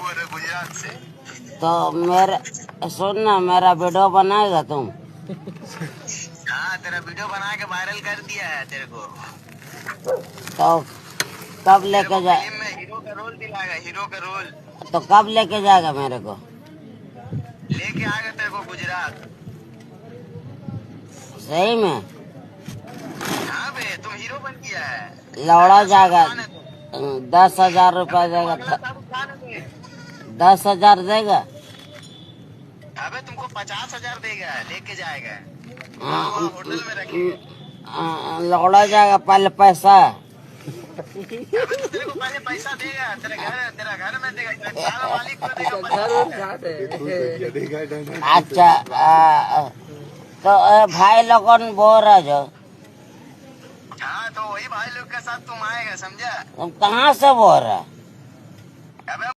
बोल रहे गुजरात से। तो मेरे सुन ना, मेरा वीडियो बनाएगा तुम? हाँ तेरा वीडियो बना के वायरल कर दिया है तेरे को। तो कब लेके जा? फिल्म में हीरो का रोल दिलाएगा, हीरो का रोल। तो कब लेके जाएगा मेरे को? लेके आएगा तेरे को गुजरात। सही में? हाँ बे, तुम हीरो बन गया है। लौड़ा जाएगा। 10,000 रुपया देगा। 10,000 देगा? अबे तुमको 50,000 देगा, लेके जाएगा। होटल में रखेगा। लौड़ा जाएगा पहले पैसा। अबे तो तेरे को पहले पैसा देगा, तेरा घर में देगा, तेरा कार मालिक को देगा। अच्छा तो भाई लोगन बोल रहा जो। हाँ तो वही भाई लोग के साथ तुम आएगा, समझा? तुम कहाँ से बोल रहा? अबे